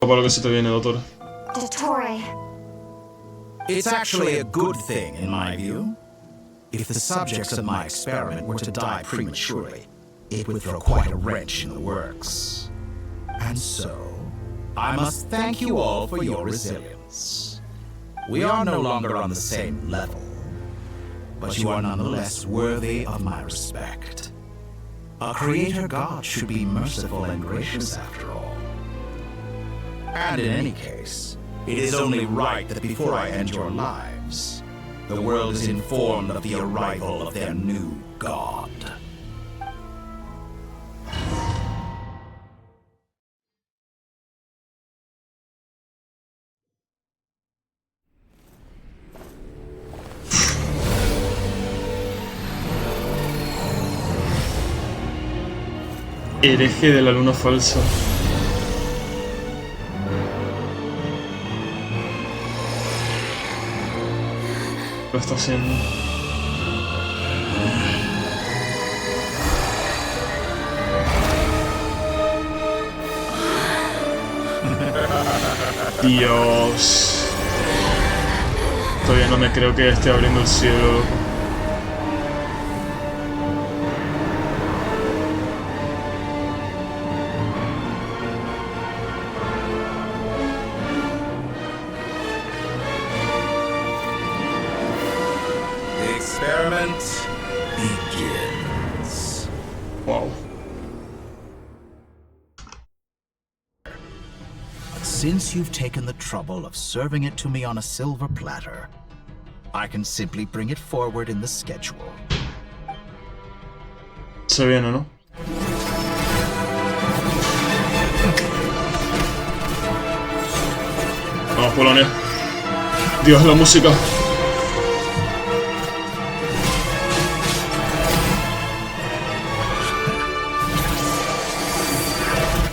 Para lo que se te viene, doctor. DOTTORE. It's actually a good thing, in my view. If the subjects of my experiment were to die prematurely, it would throw quite a wrench in the works. And so, I must thank you all for your resilience. We are no longer on the same level, but you are nonetheless worthy of my respect. A creator god should be merciful and gracious after all. And in any case, it is only right that before I end your lives, the world is informed of the arrival of their new god. Hereje de la luna falsa. Lo está haciendo. Dios. Todavía no me creo que esté abriendo el cielo, loco. Experiment begins. Wow. Since you've taken the trouble of serving it to me on a silver platter, I can simply bring it forward in the schedule. Se viene, ¿no? Vamos, Polonia. Dios, la música.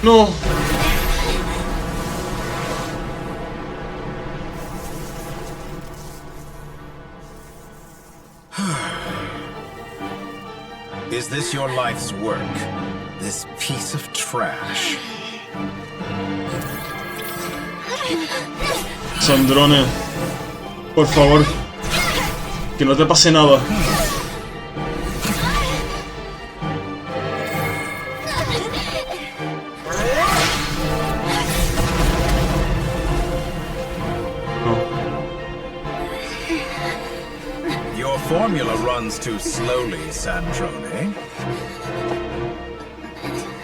No. Is this your life's work? This piece of trash? Sandrone, por favor, que no te pase nada. Your formula runs too slowly, Sandrone.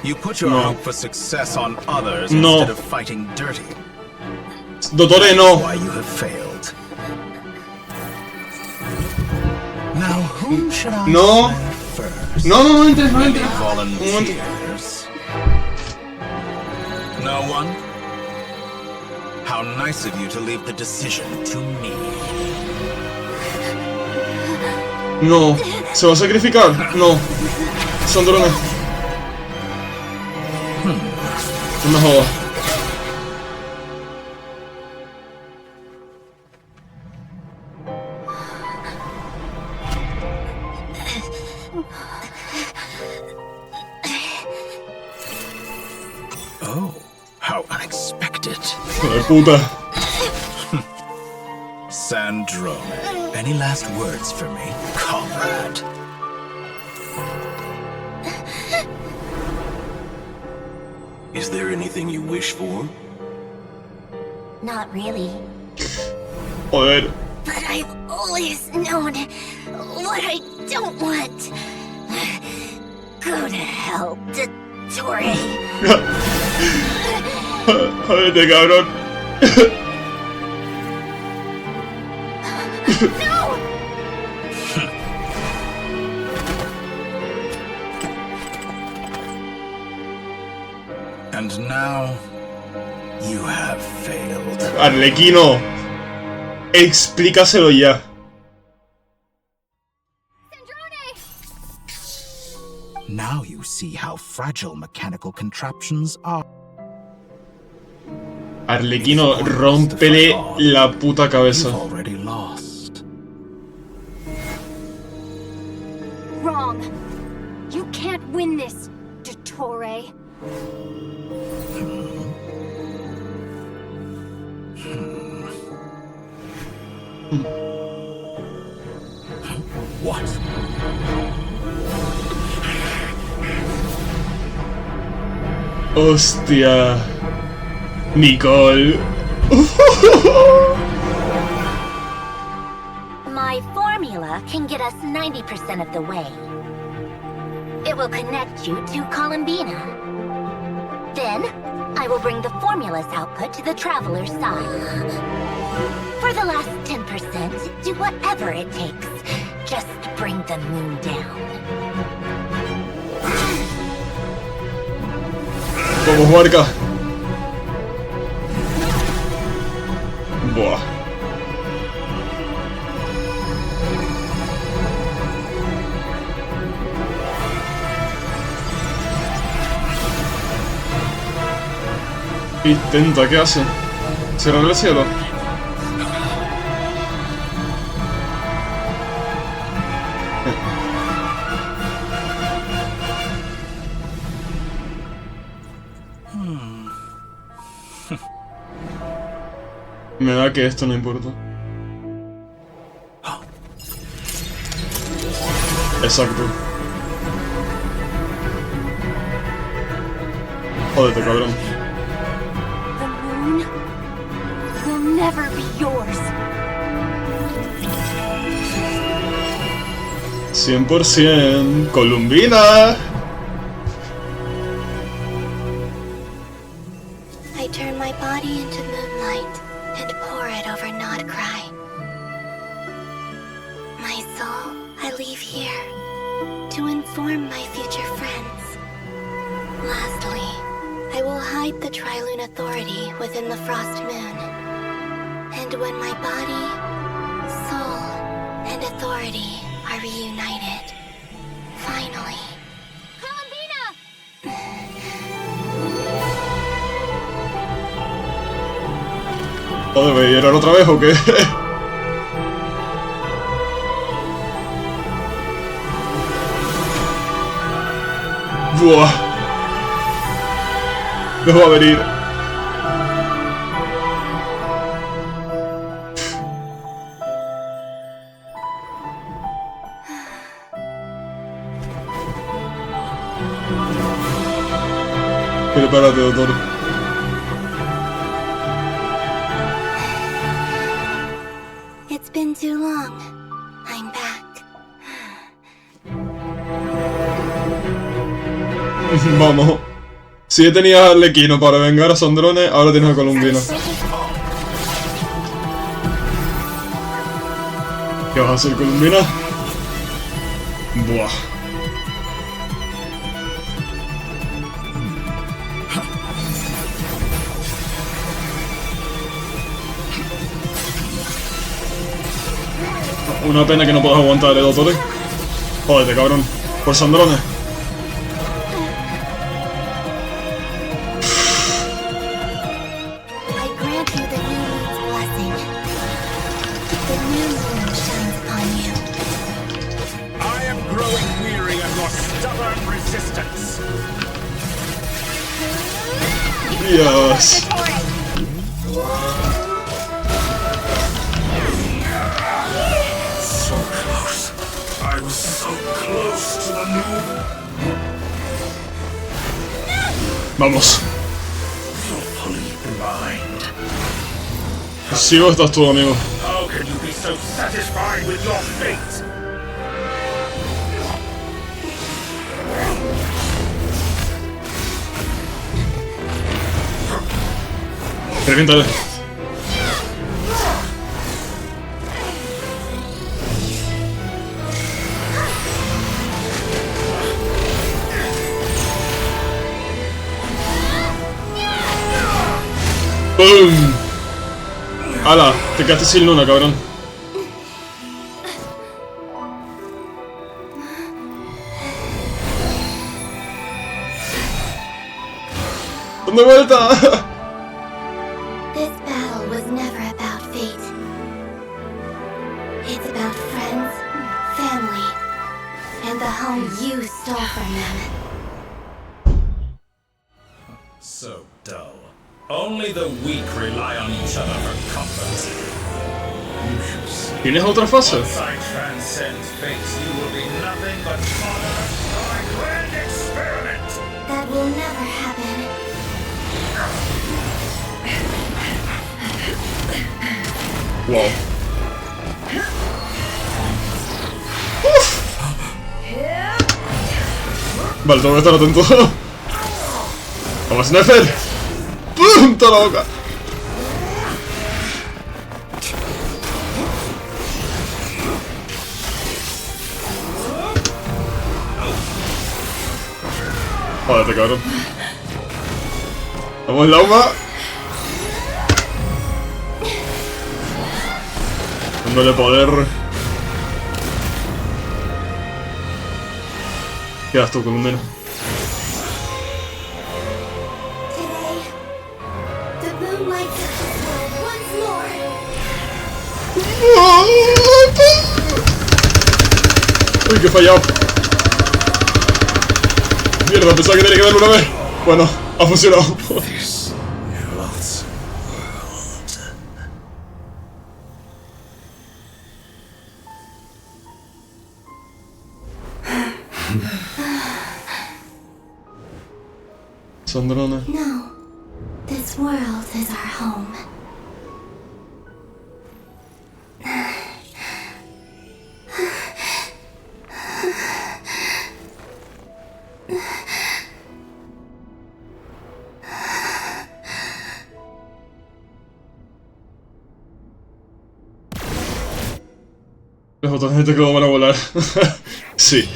You put your hope for success on others instead of fighting dirty. Dottore, no. Why you have failed. Now, whom should I select first? No, no entres, no Any entres. volunteers? No one? How nice of you to leave the decision to me. No. ¿Se va a sacrificar? No. Sandrone. No me jodas. Oh, how unexpected. Hijo de puta. Sandrone, any last words for me, comrade? Is there anything you wish for? Not really. Joder. But I've always known what I don't want. Go to hell, DOTTORE. Jódete, cabrón. No! And now, you have failed. Arlequino. Explícaselo ya. Now you see how fragile mechanical contraptions are. Arlequino, rómpele la puta cabeza. You've already lost. Wrong. You can't win this, DOTTORE. What? Hostia. Nicole. My formula can get us 90% of the way. It will connect you to Columbina. Then, I will bring the formula's output to the Traveler's side. For the last 10%, do whatever it takes. Just bring the moon down. Vamos, marca. Buah. Intenta, ¿qué hace? ¿Cierra el cielo? Me da que esto no importa. Exacto. Jódete, cabrón. The moon will never be yours. 100% Columbina. I turn my body into moonlight and pour it over Nod Krai. My soul, I leave here to inform my future friends. Lastly, I will hide the Trilune Authority within the Frost Moon. And when my body, soul, and authority are reunited, finally... Joder, ¿voy a llorar otra vez o qué? Buah. Dejo a venir. Prepárate, doctor. It's been too long. I'm back. Vamos. Si tenías a Arlequino para vengar a Sandrone, ahora tienes a Columbina. ¿Qué vas a hacer, Columbina? Buah. Una pena que no puedas aguantar, dottore. Jódete, cabrón. Por Sandrone. I grant you the new moon's blessing. The new moon shines upon you. I am growing weary of your stubborn resistance. Yes. So close. I was so close to the moon. Vamos. You're fully blind. Ciego estás tú, amigo. How can you be so satisfied with your fate? Reviéntale. ¡Bum! ¡Hala! Te quedaste sin luna, cabrón. ¡De vuelta! This battle was never about fate. It's about friends, family, and the home you stole from them. So dull. Only the weak rely on each other for comfort. You shall see. ¿Tienes otra fase? Once I transcend fate, you will be nothing but fodder for a grand experiment. That will never happen. Wow. Vale, tengo que estar atento. ¡Vamos, Nefer! ¡Pum! ¡Toda la boca! Jódete, cabrón. Vamos, Lauma. Dándole poder. Quedas tú con un menos. Today, the moon lights up this world once more. Uy, que he fallado. Mierda, pensaba que tenía que darle una vez. Bueno, ha funcionado. This lost world. Sandrona. No, this world is our home. Los botones de teclado van a volar. Sí.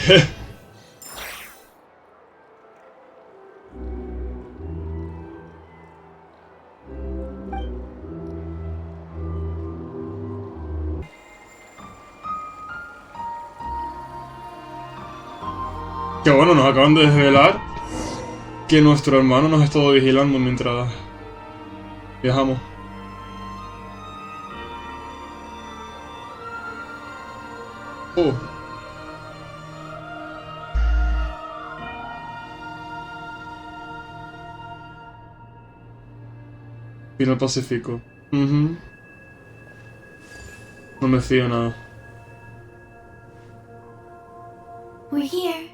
Que bueno, nos acaban de desvelar que nuestro hermano nos ha estado vigilando mientras viajamos. Oh. Final Pacífico. No me fío nada. We're here.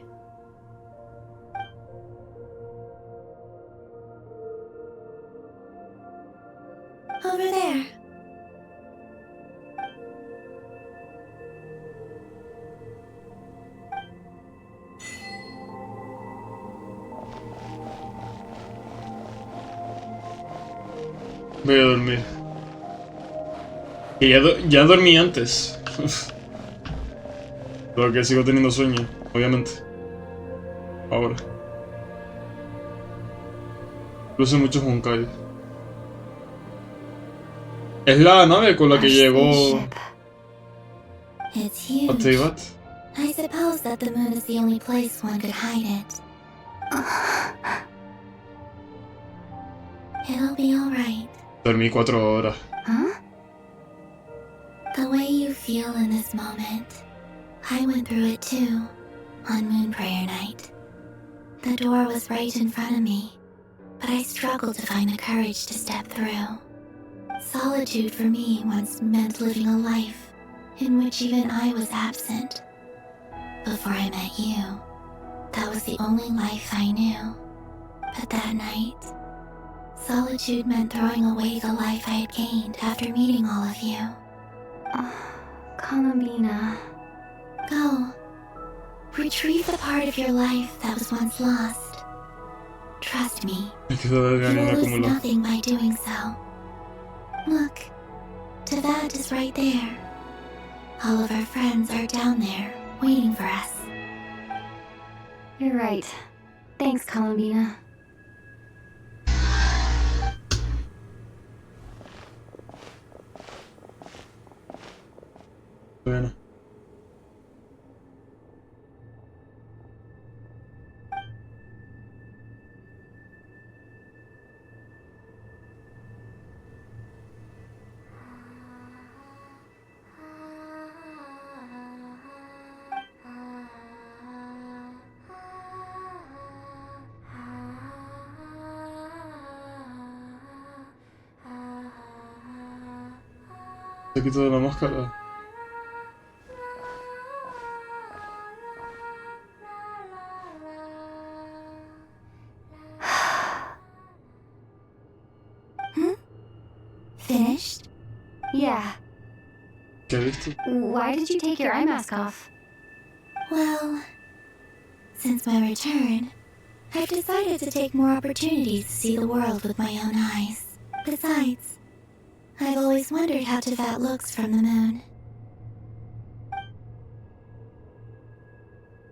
Over there. Voy a dormir. Que ya dormí antes. Pero que sigo teniendo sueño, obviamente. Ahora. Luce mucho Honkai. Es la nave con la que Our llegó spaceship. It's a huge. Teyvat. I suppose that the moon is the only place one could hide it. It'll be alright. Dormí 4 horas. Huh? The way you feel in this moment, I went through it too, on Moon Prayer Night. The door was right in front of me, but I struggled to find the courage to step through. Solitude for me once meant living a life in which even I was absent. Before I met you, that was the only life I knew. But that night, solitude meant throwing away the life I had gained after meeting all of you. Columbina. Go. Retrieve the part of your life that was once lost. Trust me, Me quedo de you ganas will lose acumulado. nothing by doing so. Look, Teyvat is right there. All of our friends are down there, waiting for us. You're right. Thanks, Columbina. Bueno. Se quita de la máscara. Finished? Yeah. ¿Qué has visto? Why did you take your eye mask off? Well, since my return, I've decided to take more opportunities to see the world with my own eyes. Besides, I've always wondered how Teyvat looks from the moon.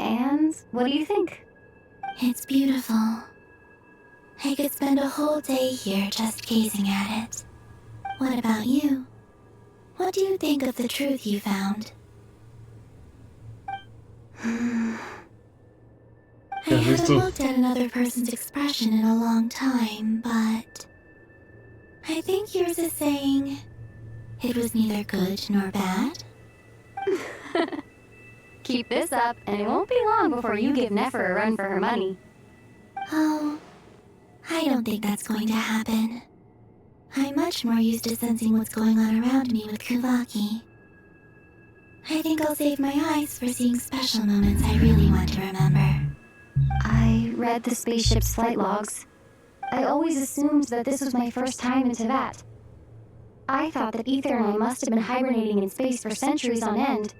And what do you think? It's beautiful. I could spend a whole day here just gazing at it. What about you? What do you think of the truth you found? I ¿Qué has haven't visto? looked at another person's expression in a long time, but I think yours is saying it was neither good nor bad. Keep this up, and it won't be long before you give Nefer a run for her money. Oh, I don't think that's going to happen. I'm much more used to sensing what's going on around me with Kuvaki. I think I'll save my eyes for seeing special moments I really want to remember. I read the spaceship's flight logs. I always assumed that this was my first time in Teyvat. I thought that Ether and I must have been hibernating in space for centuries on end.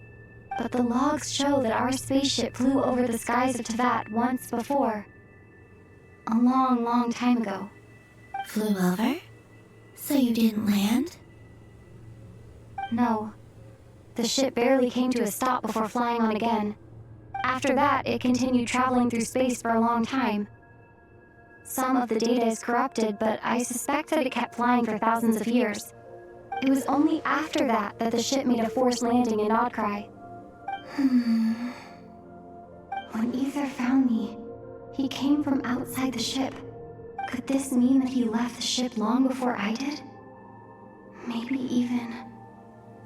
But the logs show that our spaceship flew over the skies of Teyvat once before. A long, long time ago. Flew over? So you didn't land? No. The ship barely came to a stop before flying on again. After that, it continued traveling through space for a long time. Some of the data is corrupted, but I suspect that it kept flying for thousands of years. It was only after that that the ship made a forced landing in Nod Krai. When Ether found me, he came from outside the ship. Could this mean that he left the ship long before I did? Maybe even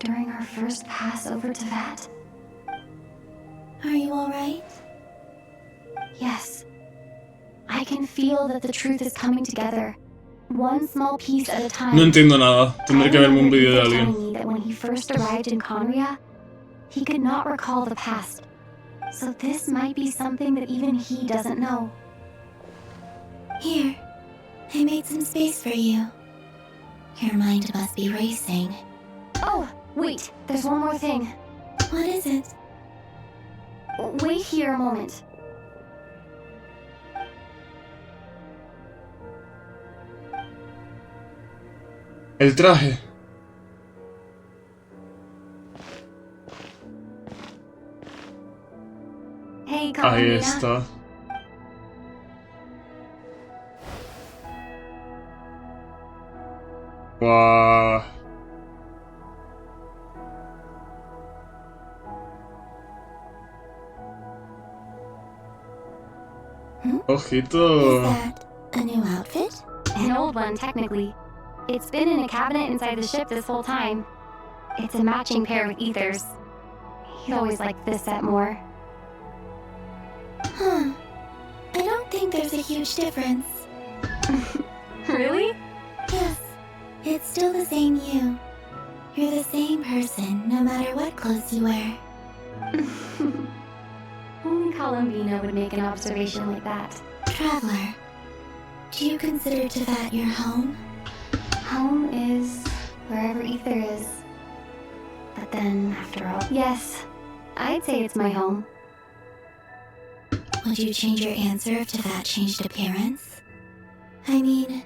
during our first pass over Teyvat? Are you alright? Yes. I can feel that the truth is coming together. One small piece at a time. No entiendo nada. Tendré que verme un vídeo de Ether alguien. telling me that when he first arrived in Conria, he could not recall the past. So this might be something that even he doesn't know. Here, I made some space for you. Your mind must be racing. Oh, wait, there's one more thing. What is it? Wait here a moment. El traje. Hey, Ahí Carolina. está. Guau. Ojito. Is that a new outfit? An old one, technically. It's been in a cabinet inside the ship this whole time. It's a matching pair with Ether's. He'd always liked this set more. Huh. I don't think there's a huge difference. Really? Yes, it's still the same you. You're the same person, no matter what clothes you wear. Only Columbina would make an observation like that. Traveler, do you consider Teyvat your home? Home is wherever Ether is. But then, after all, yes, I'd say it's my home. Would you change your answer if Teyvat changed appearance? I mean,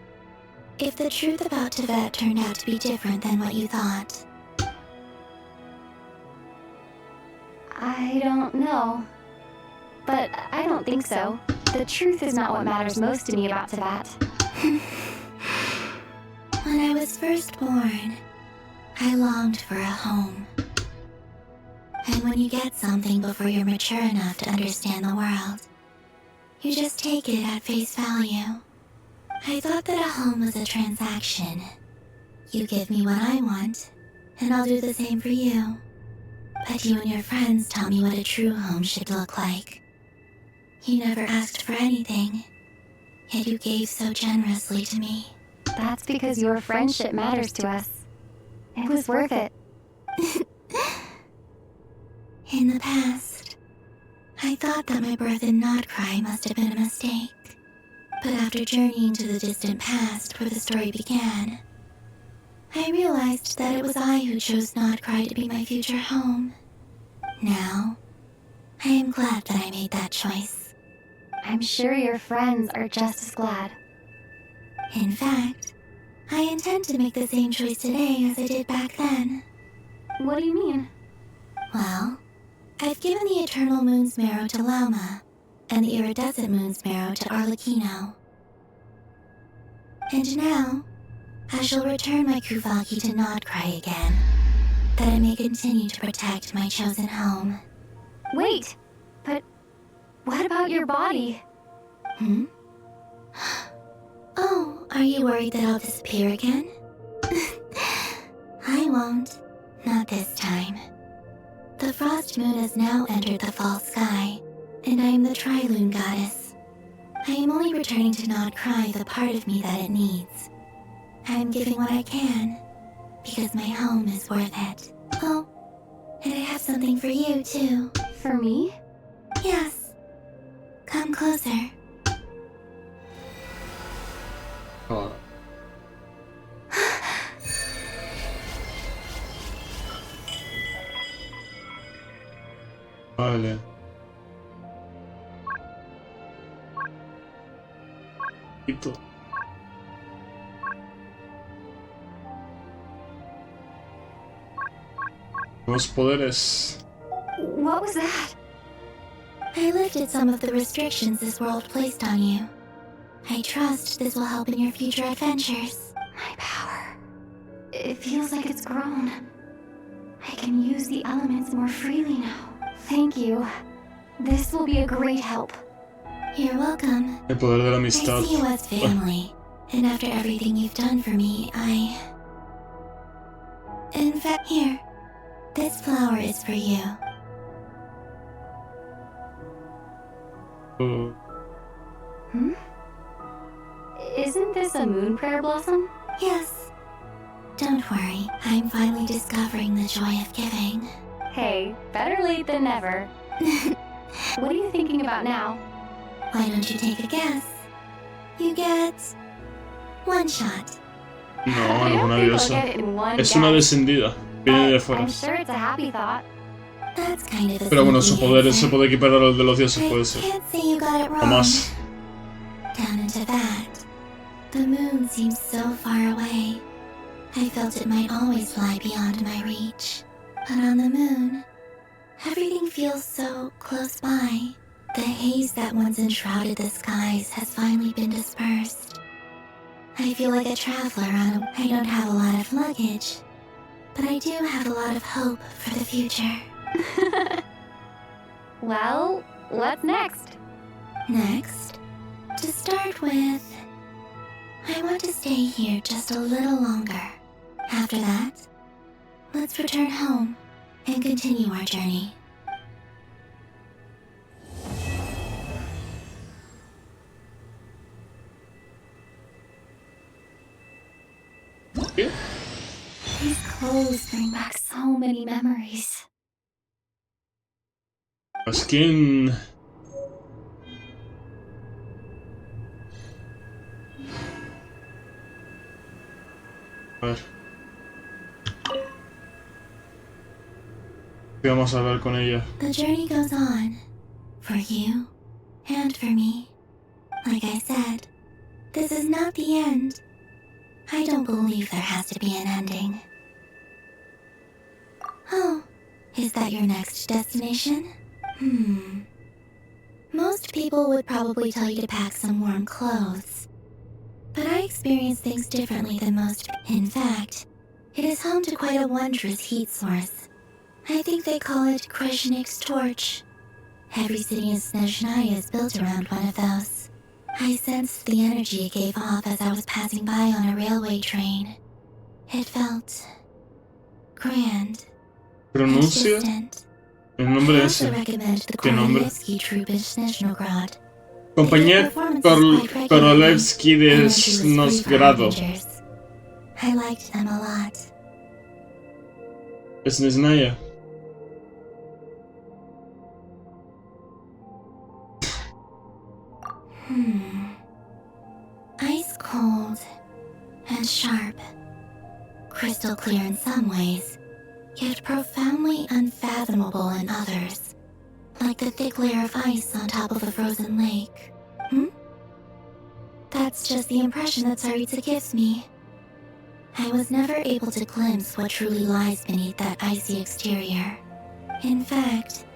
if the truth about Teyvat turned out to be different than what you thought. I don't know. But I don't think so. The truth is not what matters most to me about Teyvat. When I was first born, I longed for a home. And when you get something before you're mature enough to understand the world, you just take it at face value. I thought that a home was a transaction. You give me what I want, and I'll do the same for you. But you and your friends taught me what a true home should look like. You never asked for anything, yet you gave so generously to me. That's because your friendship matters to us. It was worth it. In the past, I thought that my birth in Nod Krai must have been a mistake. But after journeying to the distant past where the story began, I realized that it was I who chose Nod Krai to be my future home. Now, I am glad that I made that choice. I'm sure your friends are just as glad. In fact, I intend to make the same choice today as I did back then. What do you mean? Well, I've given the Eternal Moon's Marrow to Lauma, and the Iridescent Moon's Marrow to Arlecchino. And now, I shall return my Kuvagi to Nod Krai again, that I may continue to protect my chosen home. Wait, but what about your body? Oh, are you worried that I'll disappear again? I won't. Not this time. The Frost Moon has now entered the fall sky, and I am the Trilune Goddess. I am only returning to Nod Krai the part of me that it needs. I am giving what I can, because my home is worth it. Oh, and I have something for you, too. For me? Yes. Come closer. Ah. Vale. Quito. Nuevos poderes. What was that? I lifted some of the restrictions this world placed on you. I trust this will help in your future adventures. My power. It feels like it's grown. I can use the elements more freely now. Thank you. This will be a great help. You're welcome. El poder de la I amistad. see you as family, and after everything you've done for me, In fact, here. This flower is for you. Isn't this a moon prayer blossom? Yes. Don't worry, I'm finally discovering the joy of giving. Hey, better late than never. What are you thinking about now? Why don't you take a guess? You get... one shot. No, I no es don't una think I'll diosa. get it in one Es una guess, descendida. Viene de but fuera. I'm sure it's a happy thought. That's kind of a Pero bueno, su sneaky poder answer. se puede equiparar al de los dioses, puede I ser. can't say you got it O wrong. más. Down into that. The moon seems so far away. I felt it might always lie beyond my reach. But on the moon, everything feels so close by. The haze that once enshrouded the skies has finally been dispersed. I feel like a traveler I don't have a lot of luggage, but I do have a lot of hope for the future. Well, what's next? Next, to start with, I want to stay here just a little longer. After that, let's return home and continue our journey. ¿Qué? These clothes bring back so many memories. Skin. A ver. ¿Qué vamos a hablar con ella? The journey goes on, for you and for me. Like I said, this is not the end. I don't believe there has to be an ending. Oh, is that your next destination? Most people would probably tell you to pack some warm clothes. But I experience things differently than most. In fact, it is home to quite a wondrous heat source. I think they call it Kreshnik's torch. Every city in Snezhnaya is built around one of those. I sensed the energy it gave off as I was passing by on a railway train. It felt grand and Pronuncia distant. el I nombre also ese. recommend the ¿Qué nombre? Korolevsky troupe in Snezhnograd. Compañía Korolevsky de Snozgrado. I liked them a lot. Es не знаю. Ice cold and sharp. Crystal clear in some ways, yet profoundly unfathomable in others. Like the thick layer of ice on top of a frozen lake. That's just the impression that Tsaritsa gives me. I was never able to glimpse what truly lies beneath that icy exterior. In fact,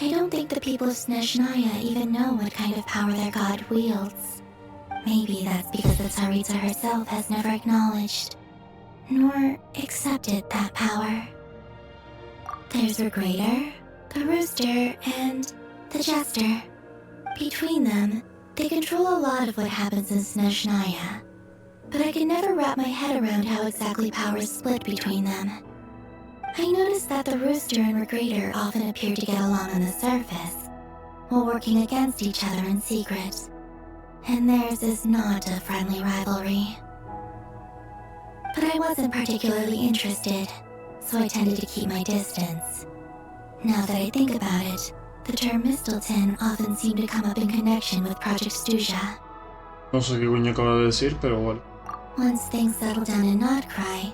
I don't think the people of Snezhnaya even know what kind of power their god wields. Maybe that's because the Tsaritsa herself has never acknowledged, nor accepted that power. There's Regrator, the Rooster, and the Jester. Between them, they control a lot of what happens in Snezhnaya. But I can never wrap my head around how exactly power is split between them. I noticed that the Rooster and Regrator often appear to get along on the surface, while working against each other in secret. And theirs is not a friendly rivalry. But I wasn't particularly interested, so I tended to keep my distance. Now that I think about it, the term Mistelton often seemed to come up in connection with Project Stuja. No sé qué coño acaba de decir, pero vale. Once things settle down in Nod Krai,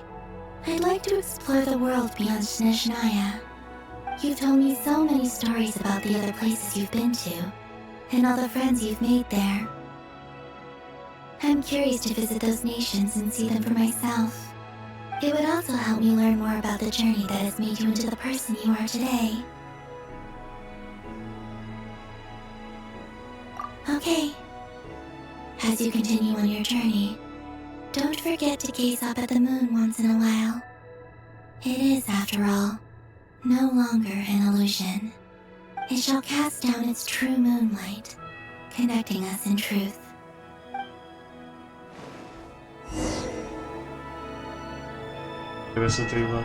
I'd like to explore the world beyond Snezhnaya. You've told me so many stories about the other places you've been to, and all the friends you've made there. I'm curious to visit those nations and see them for myself. It would also help me learn more about the journey that has made you into the person you are today. Okay. As you continue on your journey, don't forget to gaze up at the moon once in a while. It is, after all, no longer an illusion. It shall cast down its true moonlight, connecting us in truth. Eso te iba.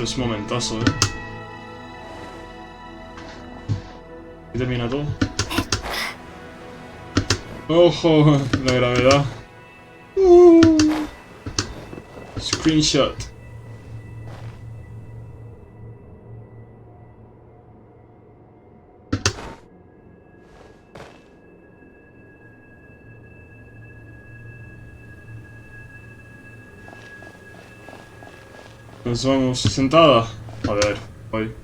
Es momentazo, Y termina todo. ¡Ojo! La gravedad. Screenshot. Nos vamos. Sentada. A ver, voy.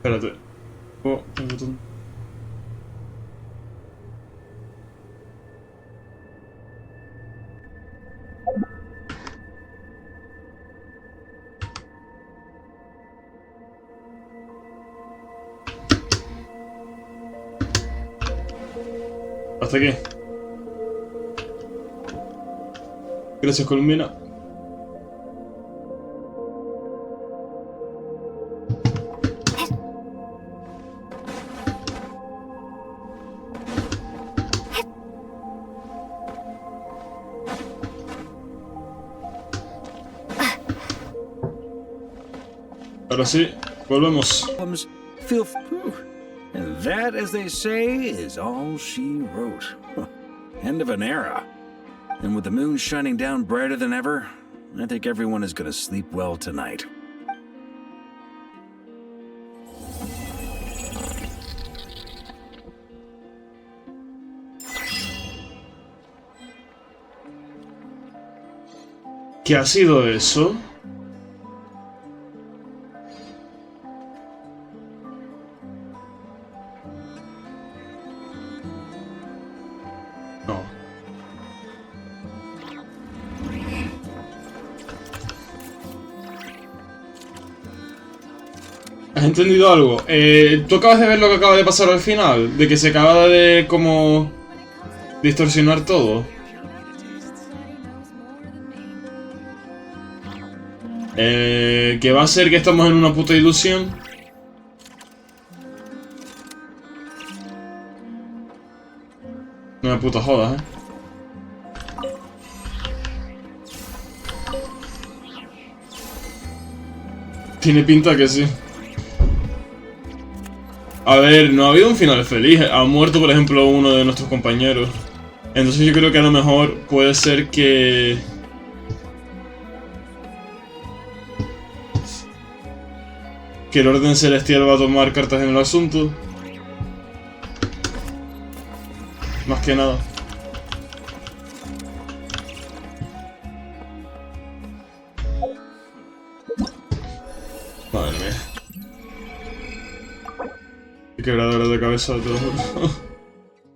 Espérate. Oh, el botón. Hasta aquí. Gracias, Colmena. Ahora sí, volvemos. Feel and that, as they say, is all she wrote. End of an era. And with the moon shining down brighter than ever, I think everyone is gonna sleep well tonight. ¿Qué ha sido eso? No. ¿Has entendido algo? ¿Tú acabas de ver lo que acaba de pasar al final? De que se acaba de como distorsionar todo. Que va a ser que estamos en una puta ilusión. No me puta jodas, Tiene pinta que sí. A ver, no ha habido un final feliz. Ha muerto, por ejemplo, uno de nuestros compañeros. Entonces yo creo que a lo mejor puede ser que... el orden celestial va a tomar cartas en el asunto. Más que nada. Madre mía. Qué quebradora de cabeza, te lo juro.